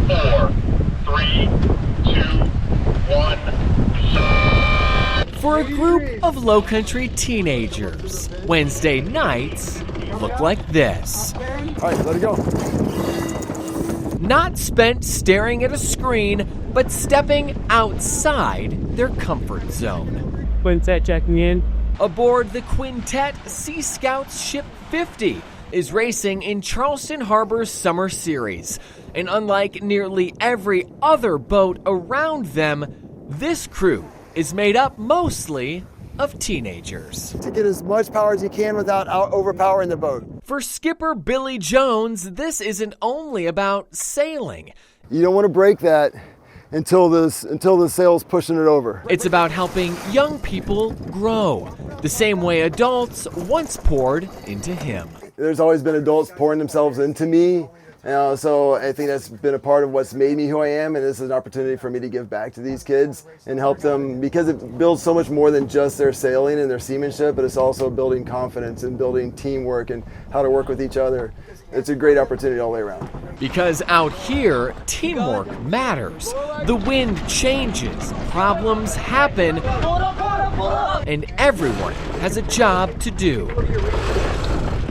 4, 3, 2, 1. For a group of low-country teenagers, Wednesday nights look like this. All right, let it go. Not spent staring at a screen, but stepping outside their comfort zone. Quintet checking in. Aboard the Quintet, Sea Scouts Ship 50 is racing in Charleston Harbor's Summer Series. And unlike nearly every other boat around them, this crew is made up mostly of teenagers. To get as much power as you can without overpowering the boat. For skipper Billy Jones, this isn't only about sailing. You don't want to break that until the sail's pushing it over. It's about helping young people grow, the same way adults once poured into him. There's always been adults pouring themselves into me. So I think that's been a part of what's made me who I am, and this is an opportunity for me to give back to these kids and help them, because it builds so much more than just their sailing and their seamanship, but it's also building confidence and building teamwork and how to work with each other. It's a great opportunity all the way around. Because out here, teamwork matters. The wind changes, problems happen, and everyone has a job to do.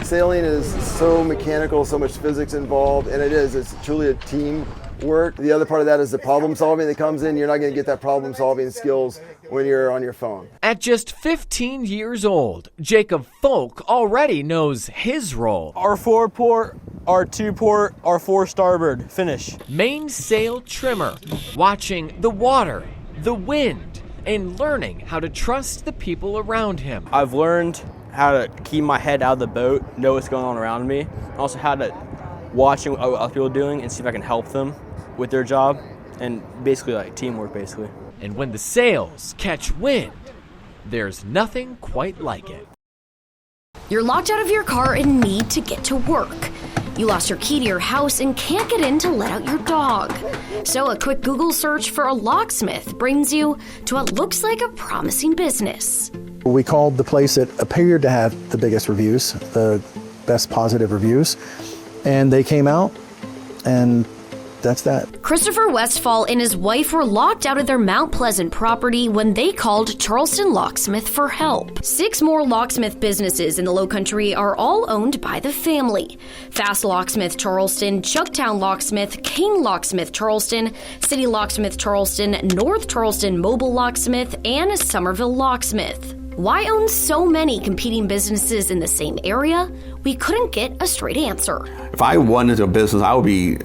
Sailing is so mechanical, so much physics involved, and it's truly a team work. The other part of that is the problem solving that comes in. You're not going to get that problem solving skills when you're on your phone. At just 15 years old, Jacob Folk already knows his role. R4 port, R2 port, R4 starboard, finish. Mainsail trimmer, watching the water, the wind, and learning how to trust the people around him. I've learned how to keep my head out of the boat, know what's going on around me, and also how to watch what other people are doing and see if I can help them with their job, and basically like teamwork basically. And when the sails catch wind, there's nothing quite like it. You're locked out of your car and need to get to work. You lost your key to your house and can't get in to let out your dog. So a quick Google search for a locksmith brings you to what looks like a promising business. We called the place that appeared to have the biggest reviews, the best positive reviews, and they came out, and that's that. Christopher Westfall and his wife were locked out of their Mount Pleasant property when they called Charleston Locksmith for help. 6 more locksmith businesses in the Lowcountry are all owned by the family. Fast Locksmith Charleston, Chucktown Locksmith, Kane Locksmith Charleston, City Locksmith Charleston, North Charleston Mobile Locksmith, and Somerville Locksmith. Why own so many competing businesses in the same area? We couldn't get a straight answer. If I went into a business, I would be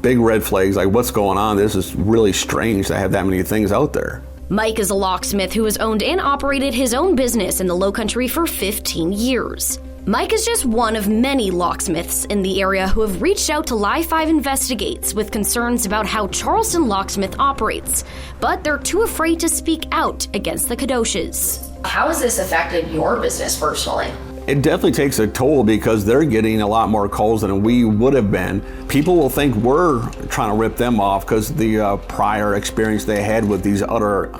big red flags, like what's going on? This is really strange to have that many things out there. Mike is a locksmith who has owned and operated his own business in the Lowcountry for 15 years. Mike is just one of many locksmiths in the area who have reached out to Live 5 Investigates with concerns about how Charleston Locksmith operates, but they're too afraid to speak out against the Kadoshes. How has this affected your business personally? It definitely takes a toll because they're getting a lot more calls than we would have been. People will think we're trying to rip them off because the prior experience they had with these other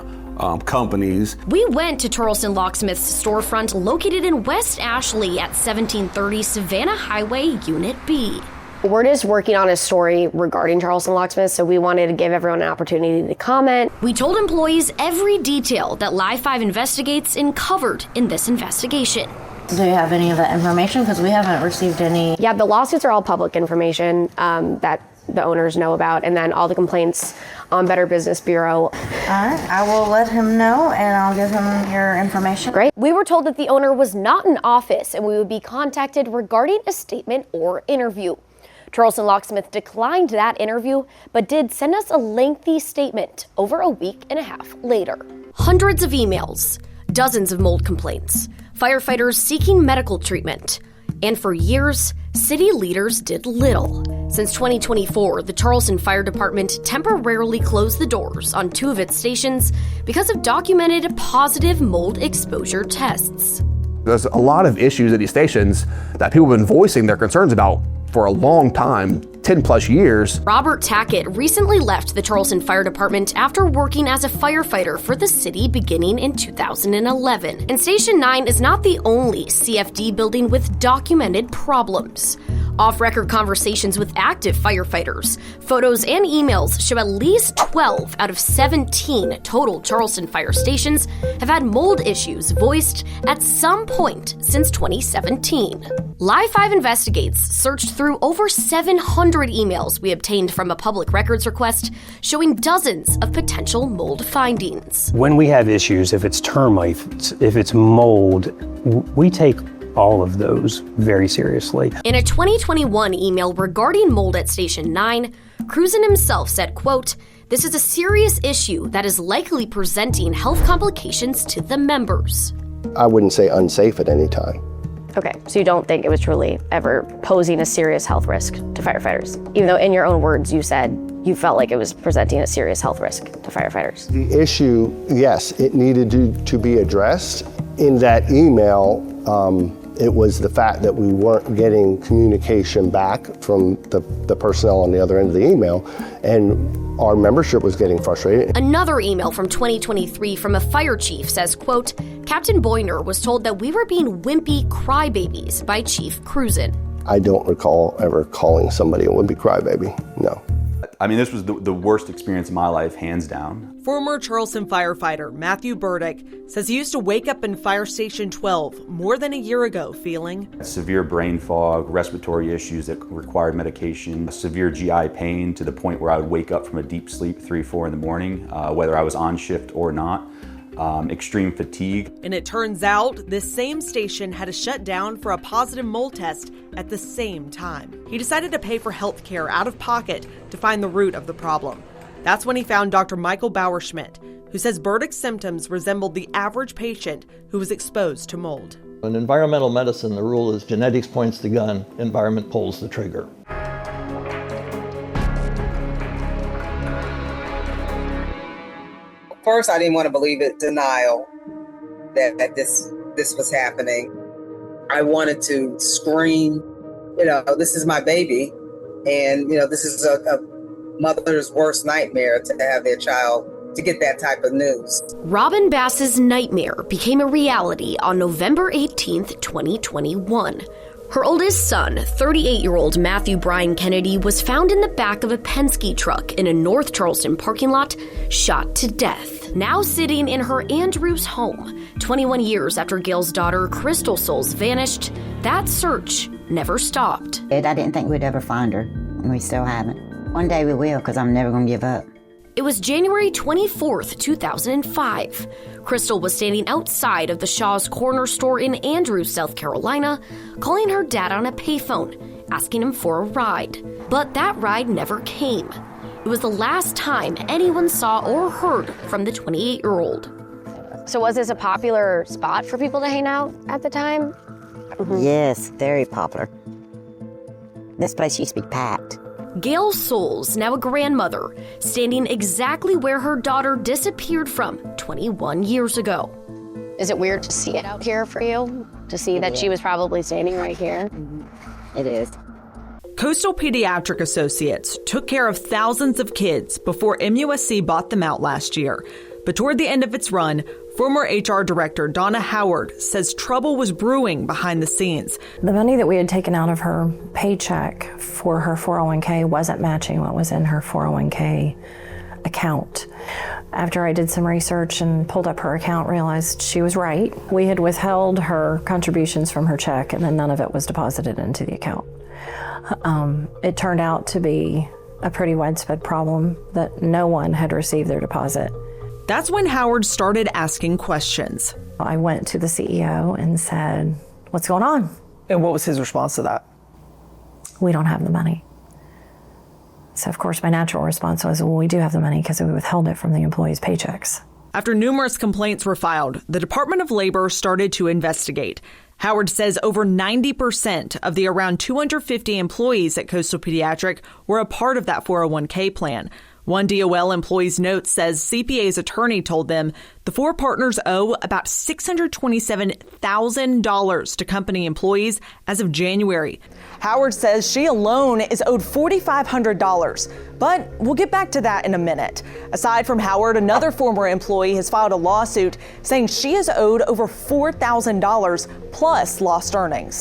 companies. We went to Charleston Locksmith's storefront located in West Ashley at 1730 Savannah Highway, Unit B. We're just working on a story regarding Charleston Locksmith, so we wanted to give everyone an opportunity to comment. We told employees every detail that Live 5 Investigates uncovered in this investigation. Do you have any of that information? Because we haven't received any. Yeah, the lawsuits are all public information that the owners know about, and then all the complaints on Better Business Bureau. All right, I will let him know, and I'll give him your information. Great. We were told that the owner was not in office, and we would be contacted regarding a statement or interview. Charleston Locksmith declined that interview, but did send us a lengthy statement over a week and a half later. Hundreds of emails, dozens of mold complaints, firefighters seeking medical treatment, and for years, city leaders did little. Since 2024, the Charleston Fire Department temporarily closed the doors on 2 of its stations because of documented positive mold exposure tests. There's a lot of issues at these stations that people have been voicing their concerns about for a long time, 10 plus years. Robert Tackett recently left the Charleston Fire Department after working as a firefighter for the city beginning in 2011. And Station 9 is not the only CFD building with documented problems. Off-record conversations with active firefighters, photos and emails show at least 12 out of 17 total Charleston fire stations have had mold issues voiced at some point since 2017. Live 5 Investigates searched through over 700 emails we obtained from a public records request showing dozens of potential mold findings. When we have issues, if it's termites, if it's mold, we take all of those very seriously. In a 2021 email regarding mold at Station 9, Cruzen himself said, quote, "This is a serious issue that is likely presenting health complications to the members." I wouldn't say unsafe at any time. Okay, so you don't think it was truly ever posing a serious health risk to firefighters, even though in your own words you said you felt like it was presenting a serious health risk to firefighters? The issue, yes, it needed to be addressed. In that email, it was the fact that we weren't getting communication back from the personnel on the other end of the email, and our membership was getting frustrated. Another email from 2023 from a fire chief says, quote, "Captain Boyner was told that we were being wimpy crybabies by Chief Cruzen." I don't recall ever calling somebody a wimpy crybaby, no. I mean, this was the worst experience of my life, hands down. Former Charleston firefighter Matthew Burdick says he used to wake up in Fire Station 12 more than a year ago feeling Severe brain fog, respiratory issues that required medication, severe GI pain to the point where I would wake up from a deep sleep 3, 4 in the morning, whether I was on shift or not. Extreme fatigue. And it turns out this same station had to shut down for a positive mold test at the same time. He decided to pay for health care out of pocket to find the root of the problem. That's when he found Dr. Michael Bauerschmidt, who says Burdick's symptoms resembled the average patient who was exposed to mold. In environmental medicine, the rule is genetics points the gun, environment pulls the trigger. First, I didn't want to believe it, denial that this was happening. I wanted to scream, this is my baby. And, this is a mother's worst nightmare to have their child, to get that type of news. Robin Bass's nightmare became a reality on November 18th, 2021. Her oldest son, 38-year-old Matthew Brian Kennedy, was found in the back of a Penske truck in a North Charleston parking lot, shot to death. Now sitting in her Andrews home, 21 years after Gail's daughter Crystal Souls vanished, that search never stopped. I didn't think we'd ever find her, and we still haven't. One day we will, because I'm never going to give up. It was January 24th, 2005. Crystal was standing outside of the Shaw's Corner store in Andrews, South Carolina, calling her dad on a payphone, asking him for a ride. But that ride never came. It was the last time anyone saw or heard from the 28-year-old. So was this a popular spot for people to hang out at the time? Yes, very popular. This place used to be packed. Gail Souls, now a grandmother, standing exactly where her daughter disappeared from 21 years ago. Is it weird to see it out here for you? To see that she was probably standing right here? It is. Coastal Pediatric Associates took care of thousands of kids before MUSC bought them out last year. But toward the end of its run, former HR Director Donna Howard says trouble was brewing behind the scenes. The money that we had taken out of her paycheck for her 401k wasn't matching what was in her 401k account. After I did some research and pulled up her account, realized she was right. We had withheld her contributions from her check, and then none of it was deposited into the account. It turned out to be a pretty widespread problem that no one had received their deposit. That's when Howard started asking questions. I went to the CEO and said, "What's going on?" And what was his response to that? "We don't have the money." So of course my natural response was, "Well, we do have the money because we withheld it from the employees' paychecks." After numerous complaints were filed, the Department of Labor started to investigate. Howard says over 90% of the around 250 employees at Coastal Pediatric were a part of that 401k plan. One DOL employee's note says CPA's attorney told them the four partners owe about $627,000 to company employees as of January. Howard says she alone is owed $4,500, but we'll get back to that in a minute. Aside from Howard, another former employee has filed a lawsuit saying she is owed over $4,000 plus lost earnings.